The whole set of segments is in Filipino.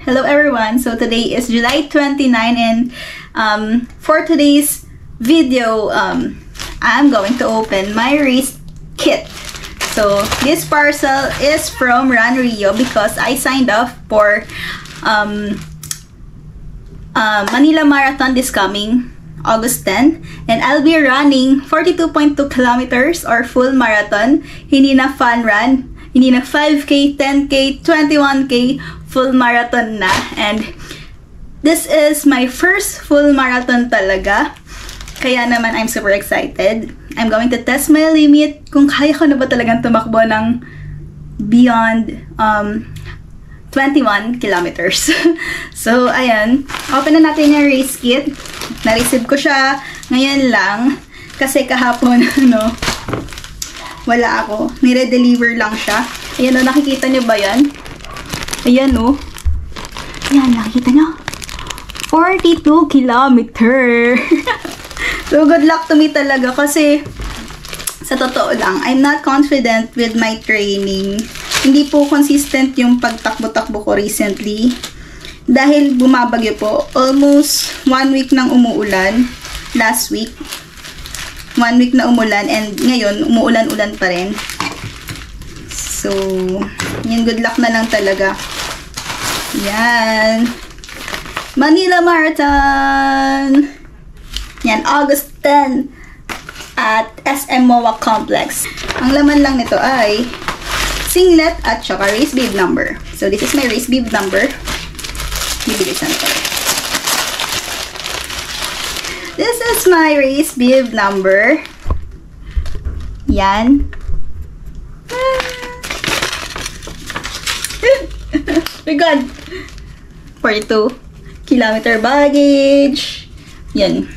Hello everyone, so today is July 29 and for today's video, I'm going to open my race kit. So this parcel is from Run Rio because I signed up for Manila Marathon this coming August 10 and I'll be running 42.2 kilometers or full marathon, hindi na fun run, hindi na 5K, 10K, 21K, full marathon na. And this is my first full marathon talaga. Kaya naman I'm super excited. I'm going to test my limit kung kaya ko na ba talagang tumakbo ng beyond 21 kilometers. So, ayan. Open na natin yung race kit. Na-receive ko siya ngayon lang. Kasi kahapon, wala ako. Nire-deliver lang siya. Ayan o, nakikita nyo ba yan? Ayan o. Ayan, nakikita nyo? 42 kilometer. So, good luck to me talaga kasi sa totoo lang, I'm not confident with my training. Hindi po consistent yung pagtakbo-takbo ko recently. Dahil bumabagyo po. Almost 1 week nang umuulan. Last week. 1 week na umulan and ngayon, umuulan-ulan pa rin. So, yan, good luck na lang talaga. Yan. Manila Marathon! Yan, August 10 at SM MOA Complex. Ang laman lang nito ay singlet at saka race bib number. So, this is my race bib number. Bibilisan ko. This is my race bib number. Yan. My God! 42 kilometer baggage. Yan.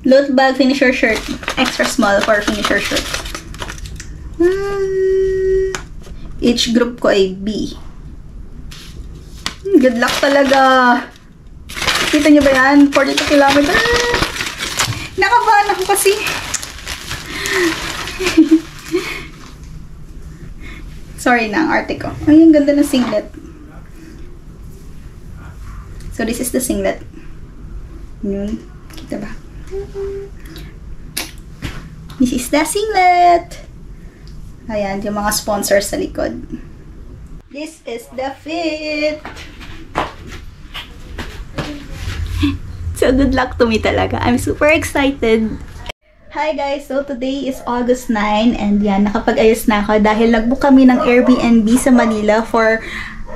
Load bag, finisher shirt. Extra small for finisher shirt. Each group ko ay B. Good luck talaga. Kita nyo ba yan? 42 kilometer. Nakabahan ako kasi. Sorry na ang arte ko. Ay, ang ganda ng singlet. So, this is the singlet. Yun. Kita ba? This is the singlet. Ayan, yung mga sponsors sa likod. This is the fit. So, good luck to me talaga. I'm super excited. Hi guys! So, today is August 9 and yan, nakapag-ayos na ako dahil nag-book kami ng Airbnb sa Manila for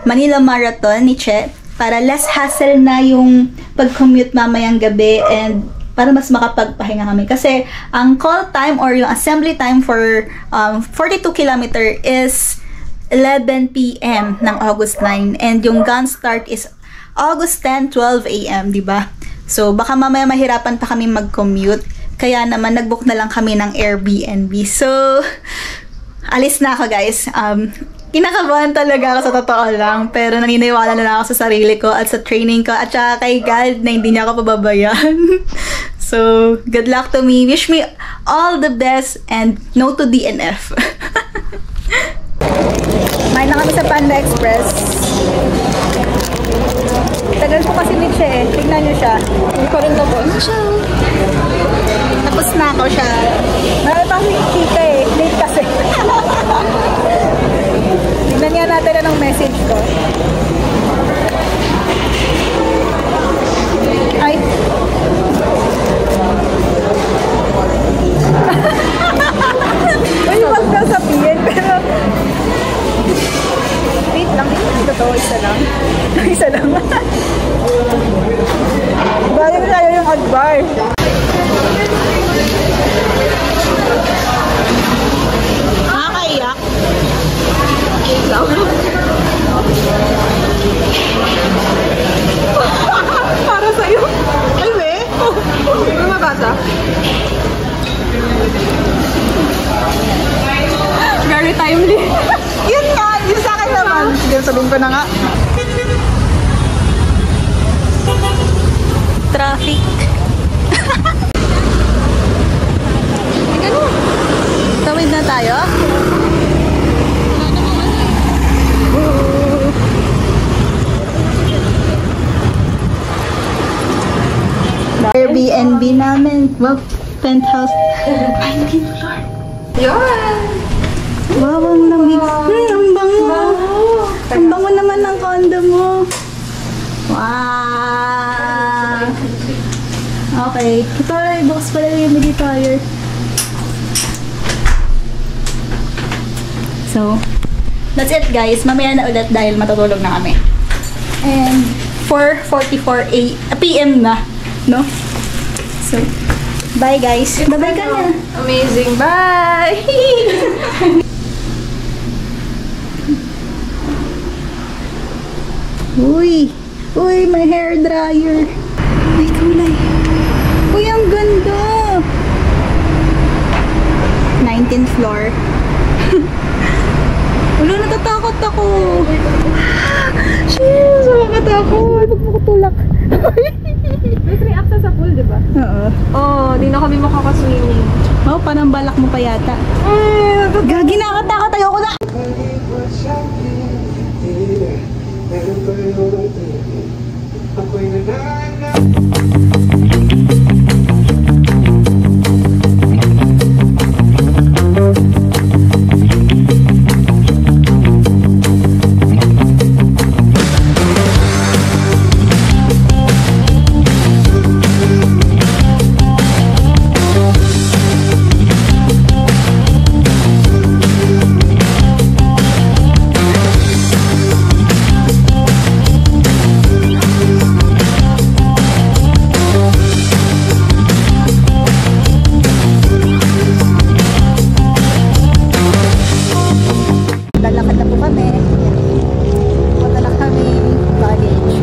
Manila Marathon ni Che para less hassle na yung pag-commute mamayang gabi and para mas makapagpahinga kami. Kasi, ang call time or yung assembly time for 42 kilometer is 11 PM ng August 9 and yung gun start is August 10, 12 AM, diba? So, baka mamaya mahirapan pa kami mag-commute. Kaya naman, nag-book na lang kami ng Airbnb. So, alis na ako, guys. Kinakabahan talaga ako sa totoo lang. Pero naniniwala na ako sa sarili ko at sa training ko. At saka kay God na hindi niya ako pababayaan. So, good luck to me. Wish me all the best and no to DNF. Main na kami sa Panda Express. Tagal po kasi ni Che. Tignan niyo siya. Hindi ko rin po. Tapos na ako siya. Marami pang chika eh. Late kasi. Tignan niya natin anong message ko. Ay. Uy, wag daw sabihin. Pero wait lang. Hindi ko to. Isa lang. Isa lang. Bali mo tayo yung adbar. Nakakaiyak. Ikaw. Para sa'yo. Ay, we. Ano mabasa? Very timely. Yun nga. Yun sa akin naman. Sige, sabihin ko na nga. Traffic. Tawid na tayo. Airbnb namin. Wow, penthouse. 19th floor. Yun! Wow, ang lamig. Ang bango. Ang bango naman ng condo mo. Wow! Okay. Ito, bukas pala yung humidifier. So, that's it guys. Mamaya na ulit dahil matutulog na kami. And 4:44 PM na, no? So, bye guys. Bye-bye ka na. Amazing. Bye! Uy! Uy, may hair dryer. May kulay. Uy, ang ganda! 19th floor. Wala, natatakot ako. Jeez, nakakatakot. Huwag mo kutulak. May free access sa pool, di ba? Oo. Oo, di na kami makakaswimming. Oh, parang balak mo pa yata. Gagi, nakakatakot. Ayoko na. Lalakad na po kami. Punta na kami college.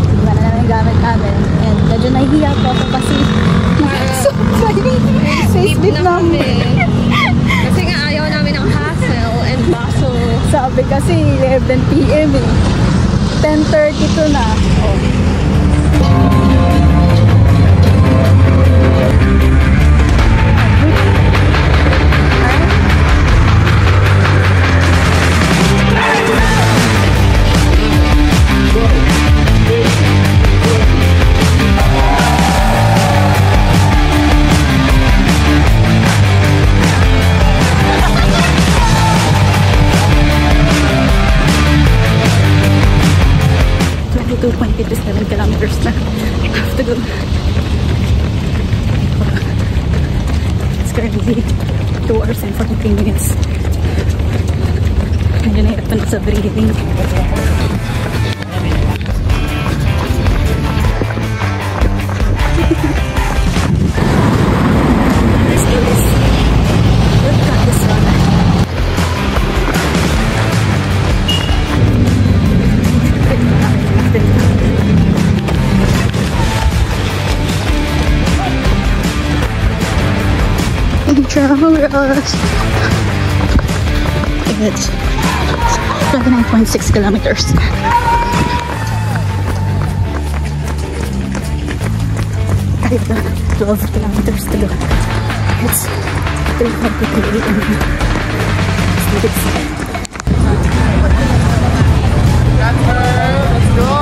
Iba na namin gamit namin. And medyo nahihiya po ako kasi safe din namin. Kasi nga ayaw namin ng hassle and bustle. Sabi kasi 11 PM eh. 10:32 na. Oh. kilometers na. I have to go. It's currently 2 hours and 43 minutes. Medyo nahirap na sa breathing. Let's do this. We've got this one. Travelers. It's 29.6 kilometers. I have 12 kilometers to go. It's 3:43 AM. Let's do this. Let's go!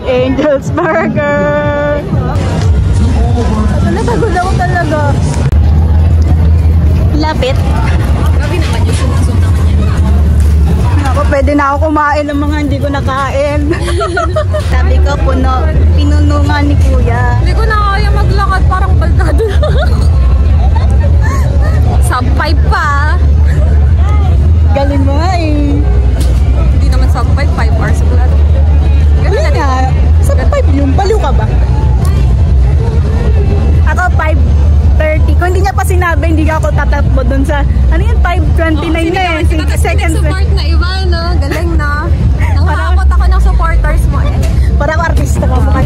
Angel's Burger! Masapit. Grabe naman yung sumasong naman yan. Ako, pwede na ako kumain ng mga hindi ko nakain. Sabi ko, pinuno nga ni Kuya. Hindi ko na kaya maglakad, parang baldado na. Sub 5 pa. Galing mo nga eh. Hindi naman sub 5 hours ulit. Galing nga. Sub 5 yun. Baliw ka ba? Ako 5:30. Kung hindi niya pa sinabi, hindi ako tatakbo dun sa, ano yun, 5:29 na eh. 6 seconds. Support na iba, no? Galing na. Nangakot ako ng supporters mo eh. Parang artista ka mga.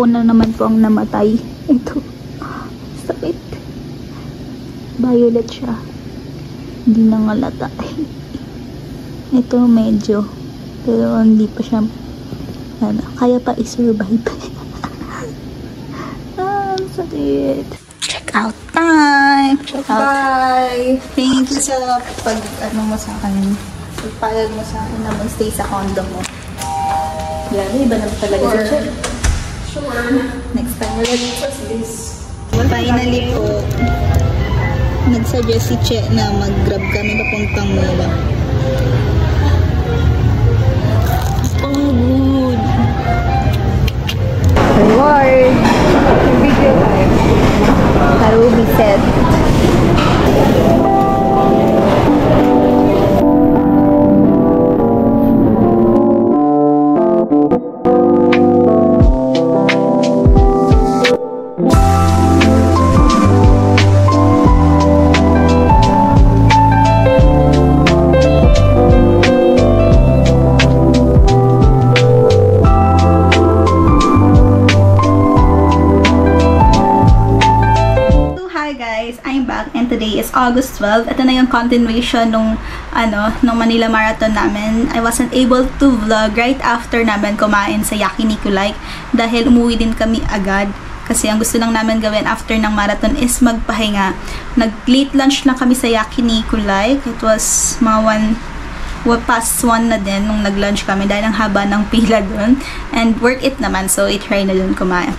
Na naman po ang namatay. Ito. Sakit. Violet siya. Hindi nangalata. Ito medyo. Pero hindi pa siya kaya pa i-survive. Sakit. Check out time. Check out. Bye! Thank you sa mo sa akin. Pagpayag mo sa akin na mag-stay sa condo mo. Yan, iba naman talaga sa check. Sure. Next time ulit. Finally po, nag-suggest si Che na mag-grab kami papuntang Mila. Oh, good. Reward. Video time. Harubi set. Today is August 12. Ito na yung continuation nung Manila Marathon namin. I wasn't able to vlog right after namin kumain sa Yakiniku Like dahil umuwi din kami agad kasi ang gusto lang namin gawin after ng marathon is magpahinga. Nag-late lunch lang kami sa Yakiniku Like. It was mga past 1 na din nung nag-lunch kami dahil ang haba ng pila dun. And worth it naman, so i-try na dun kumain.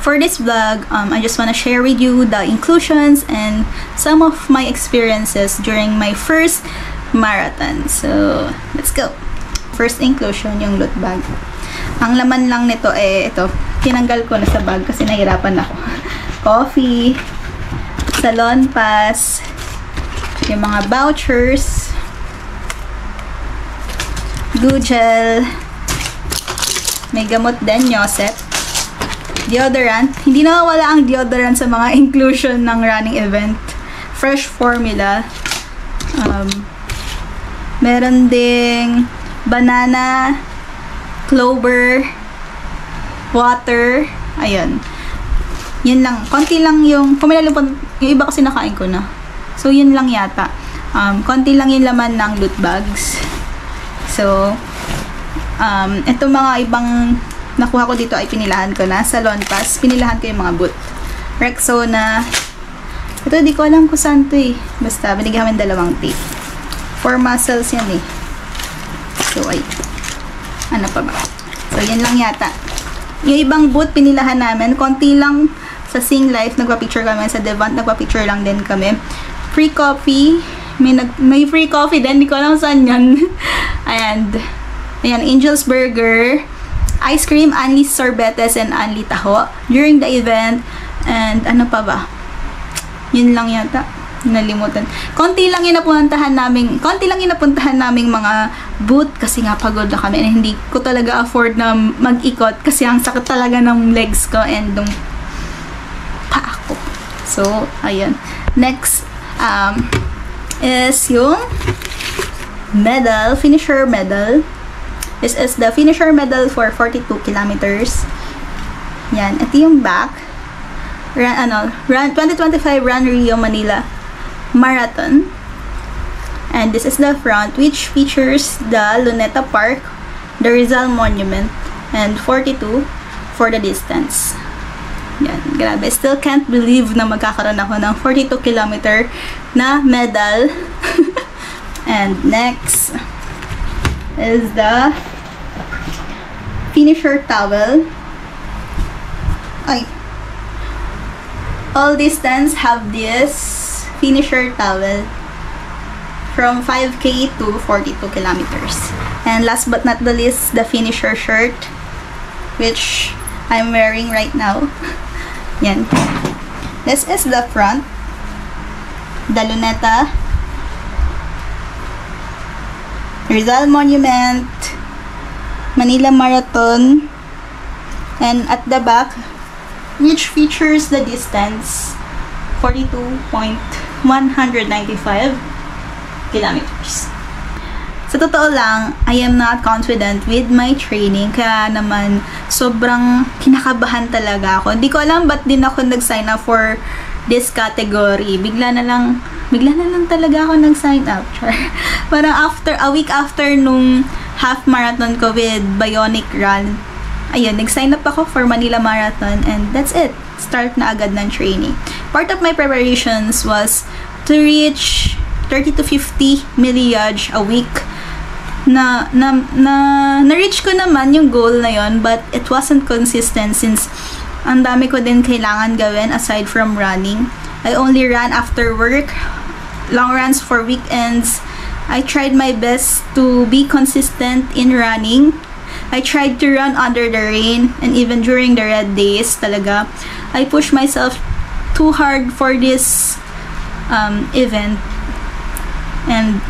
For this vlog, I just want to share with you the inclusions and some of my experiences during my first marathon. So, let's go! First inclusion, yung loot bag. Ang laman lang nito ito. Tinanggal ko na sa bag kasi nahirapan ako. Coffee, salon pass, yung mga vouchers, Gugel, may gamot din, Yoset, deodorant. Hindi nawawala ang deodorant sa mga inclusion ng running event. Fresh formula. Meron ding banana, clover, water. Ayun. Yun lang. Konti lang yung, yung iba kasi nakain ko na. So, yun lang yata. Konti lang yung laman ng loot bags. So, ito mga ibang nakuha ko dito ay pinilahan ko na. Salon pass, pinilahan ko yung mga boot. Rexona. Ito, di ko alam kung saan to eh. Basta, binigyan kami 2 tape. 4 muscles yan eh. So, ay. Ano pa ba? So, yan lang yata. Yung ibang boot, pinilahan namin. Konti lang sa Sing Life. Nagpa-picture kami. Sa Devant, nagpa-picture lang din kami. Free coffee. May free coffee din. Di ko alam saan yan. And, ayan, Angel's Burger. Ice cream, Anli sorbetes, and Anli taho during the event. And ano pa ba? Yun lang yata. Nalimutan. Konti lang yung napuntahan naming mga booth kasi nga pagod na kami and hindi ko talaga afford na mag-ikot kasi ang sakit talaga ng legs ko and ng paa ko. So, ayun. Next is yung medal, finisher medal. This is the finisher medal for 42 kilometers. Yan, ito yung back. Run 2025 Run Rio Manila Marathon. And this is the front, which features the Luneta Park, the Rizal Monument, and 42 for the distance. Yan, grabe. Still can't believe na magkakaroon ako ng 42 kilometer na medal. And next is the finisher towel. Ay. All distance have this finisher towel from 5K to 42 kilometers. And last but not the least, the finisher shirt, which I'm wearing right now. Yan. This is the front. The Luneta, Rizal Monument, Manila Marathon, and at the back, which features the distance 42.195 kilometers. Sa totoo lang, I am not confident with my training, kaya naman sobrang kinakabahan talaga ako. Hindi ko alam ba't din ako nag-sign up for this category. Bigla na lang talaga ako nag-sign up. Parang a week after nung half marathon ko with Bionic Run, ayun, nag-sign up ako for Manila Marathon, and that's it. Start na agad ng training. Part of my preparations was to reach 30 to 50 milliyage a week. Na-reach ko naman yung goal na yon, but it wasn't consistent since ang dami ko din kailangan gawin aside from running. I only ran after work, long runs for weekends. I tried my best to be consistent in running. I tried to run under the rain, and even during the red days talaga. I pushed myself too hard for this event. And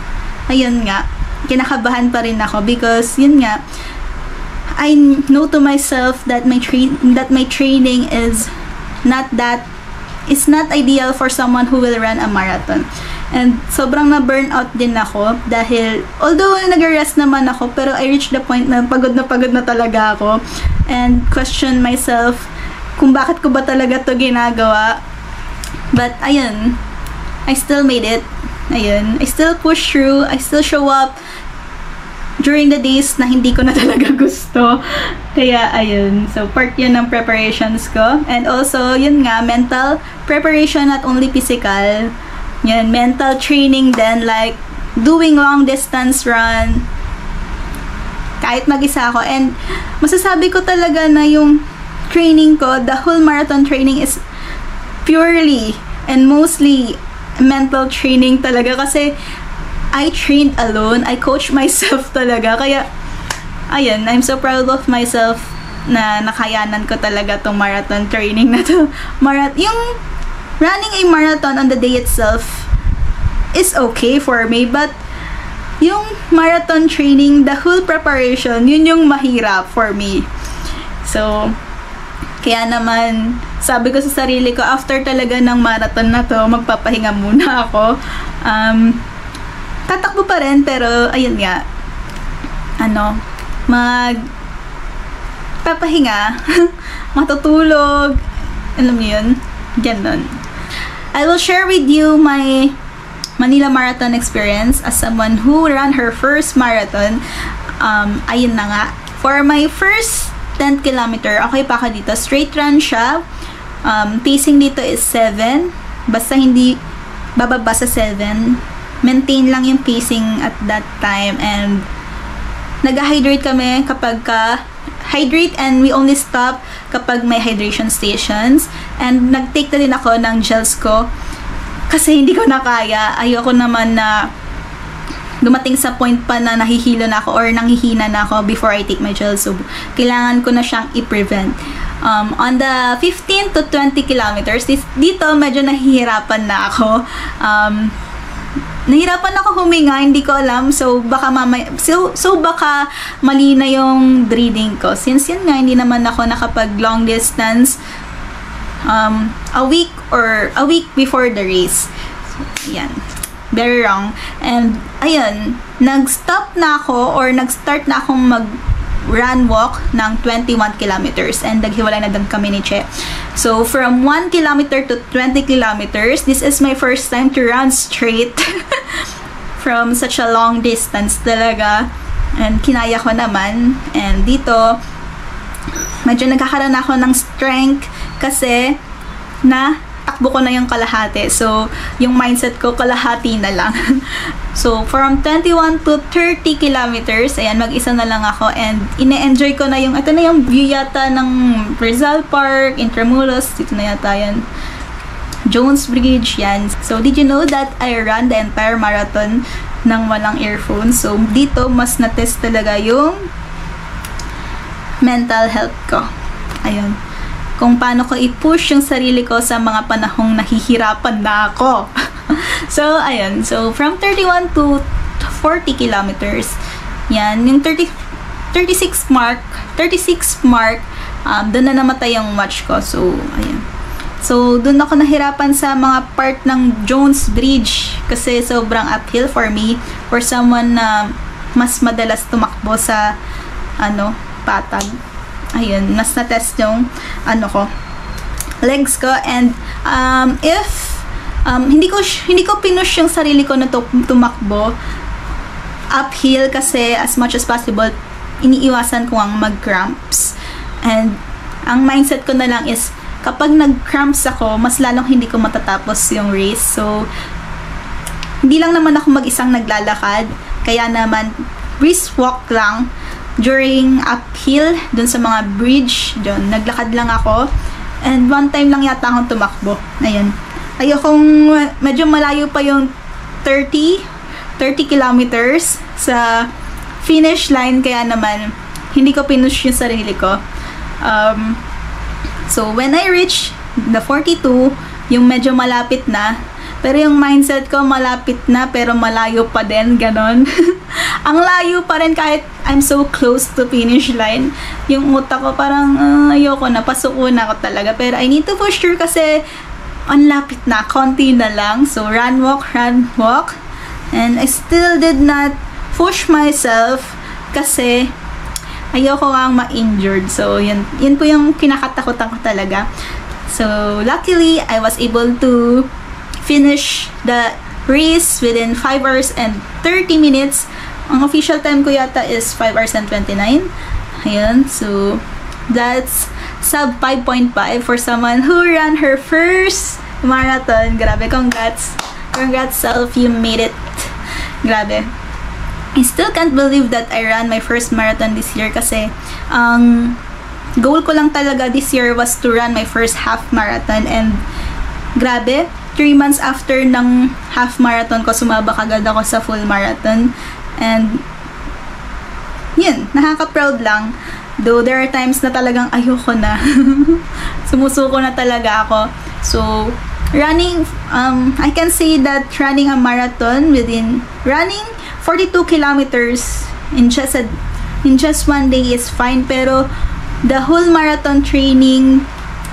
ayun nga, kinakabahan pa rin ako because yun nga, I know to myself that my training is not ideal for someone who will run a marathon. And sobrang na-burnout din ako dahil although nag-rest naman ako, pero I reached the point na pagod na talaga ako and question myself kung bakit ko ba talaga to ginagawa. But ayun, I still made it. Ayun, I still push through, I still show up during the days na hindi ko na talaga gusto. Kaya, ayun. So, part yun ng preparations ko. And also, yun nga, mental preparation, not only physical. Yun, mental training din, like, doing long distance run. Kahit mag-isa ako. And, masasabi ko talaga na yung training ko, the whole marathon training is purely and mostly mental training talaga kasi I trained alone. I coached myself talaga. Kaya, ayun, I'm so proud of myself na nakayanan ko talaga tong marathon training na to. Yung running a marathon on the day itself is okay for me, but yung marathon training, the whole preparation, yun yung mahirap for me. So, kaya naman, sabi ko sa sarili ko, after talaga ng marathon na to, magpapahinga muna ako. Tatakbo pa rin, pero, ayun nga, papahinga, matutulog, alam niyo yun, ganun. I will share with you my Manila Marathon experience as someone who ran her first marathon. Ayun na nga, for my first 10 kilometer, okay pa ako dito. Straight run siya. Pacing dito is 7. Basta hindi bababa sa 7. Maintain lang yung pacing at that time. And nag-hydrate kami kapag hydrate, and we only stop kapag may hydration stations. And nag-take na din ako ng gels ko kasi hindi ko na kaya. Ayoko naman na dumating sa point pa na nahihilo na ako or nanghihina na ako before I take my gel. So, kailangan ko na siyang i-prevent. On the 15 to 20 kilometers, dito medyo nahihirapan na ako. Nahirapan ako huminga, hindi ko alam. So, baka baka mali na yung breathing ko. Since yun nga, hindi naman ako nakapag long distance a week before the race. So, yan. very wrong. And, ayun, nag-stop na ako or nag-start na akong run walk ng 21 kilometers and naghiwalay na din kami ni Che. So, from 1 kilometer to 20 kilometers, this is my first time to run straight from such a long distance talaga. And kinaya ko naman. And dito, medyo nagkakaroon ako ng strength kasi takbo ko na yung kalahati. So, yung mindset ko, kalahati na lang. So, from 21 to 30 kilometers, ayan, mag-isa na lang ako and ine-enjoy ko na ito na yung view yata ng Rizal Park, Intramuros, dito na yata yan. Jones Bridge, yan. So, did you know that I ran the entire marathon ng walang earphone? So, dito, mas na-test talaga yung mental health ko. Ayun. Kung paano ko i-push yung sarili ko sa mga panahong nahihirapan na ako. So, ayun. So, from 31 to 40 kilometers, yan. Yung 36 mark, doon na namatay yung watch ko. So, ayun. So, doon ako nahirapan sa mga part ng Jones Bridge kasi sobrang uphill for me, for someone na mas madalas tumakbo sa, patag. Ayun, mas na-test yung, legs ko. And, hindi ko pinush yung sarili ko na tumakbo uphill kasi as much as possible, iniiwasan ko ang mag-cramps. And, ang mindset ko na lang is, kapag nag-cramps ako, mas lalong hindi ko matatapos yung race. So, hindi lang naman ako mag-isang naglalakad. Kaya naman, brisk walk lang during uphill, dun sa mga bridge, dun, naglakad lang ako. And one time lang yata akong tumakbo. Ayun. Ayokong, medyo malayo pa yung 30 kilometers sa finish line. Kaya naman, hindi ko pinush yung sarili ko. So, when I reach the 42, yung medyo malapit na, pero yung mindset ko, malapit na, pero malayo pa din, ganon. Ang layo pa rin kahit I'm so close to finish line. Yung utak ko parang, ayoko na, pasuko na ako talaga. Pero I need to push through kasi ang lapit na, konti na lang. So, run, walk. And I still did not push myself kasi ayoko ang ma-injured. So, yun po yung kinakatakutan ko talaga. So, luckily, I was able to finish the race within 5 hours and 30 minutes. Ang official time ko yata is 5 hours and 29. Ayan. So, that's sub 5.5 for someone who ran her first marathon. Grabe. Congrats. Congrats, self. You made it. Grabe. I still can't believe that I ran my first marathon this year kasi ang goal ko lang talaga this year was to run my first half marathon and grabe, 3 months after ng half marathon ko, sumabak agad ako sa full marathon and yun, nakaka-proud lang. Though there are times na talagang ayoko na. Sumusuko na talaga ako. So, running, I can say that running a marathon running 42 kilometers in just one day is fine, pero the whole marathon training,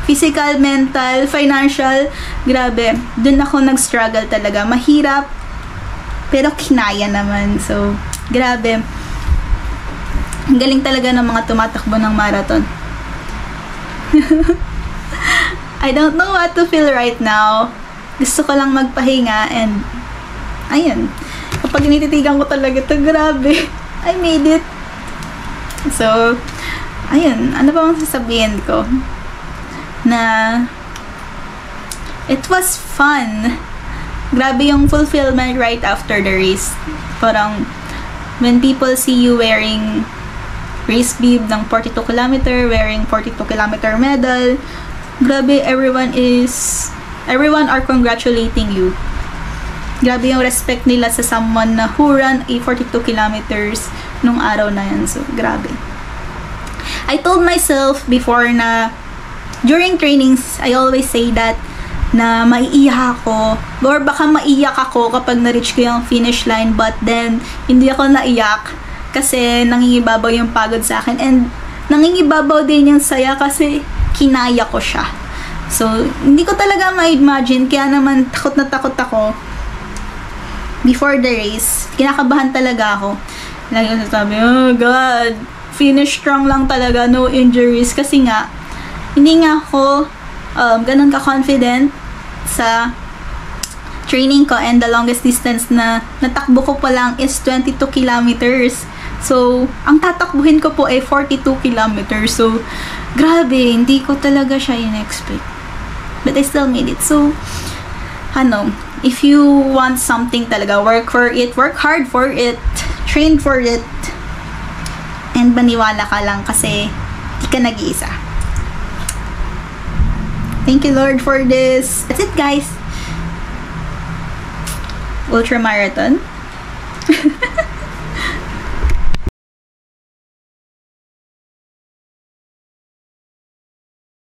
physical, mental, financial, grabe, dun ako nag-struggle talaga. Mahirap, pero kinaya naman. So, grabe. Ang galing talaga ng mga tumatakbo ng marathon. I don't know what to feel right now. Gusto ko lang magpahinga and ayun. Kapag nititigan ko talaga ito, grabe. I made it. So, ayun. Ano ba ang sasabihin ko? Na it was fun. Grabe yung fulfillment right after the race. Parang when people see you wearing race bib ng 42 kilometer, wearing 42 kilometer medal, grabe, everyone are congratulating you. Grabe yung respect nila sa someone na who ran a 42 kilometers nung araw na yan. So, grabe. I told myself before na during trainings, I always say that na maiiyak ako or baka maiyak ako kapag na-reach ko yung finish line, but then hindi ako naiyak kasi nangingibabaw yung pagod sa akin and nangingibabaw din yung saya kasi kinaya ko siya. So, hindi ko talaga ma-imagine, kaya naman takot na takot ako before the race, kinakabahan talaga ako. Lagi ko sasabi, oh God, finish strong lang talaga, no injuries. Kasi nga, hindi nga ako ganun ka-confident sa training ko, and the longest distance na natakbo ko pa lang is 22 kilometers. So, ang tatakbuhin ko po ay 42 kilometers. So, grabe, hindi ko talaga siya in-expect. But I still made it. So, if you want something talaga, work for it, work hard for it, train for it, and maniwala ka lang kasi hindi ka nag-iisa. Thank you, Lord, for this. That's it, guys. Ultramarathon.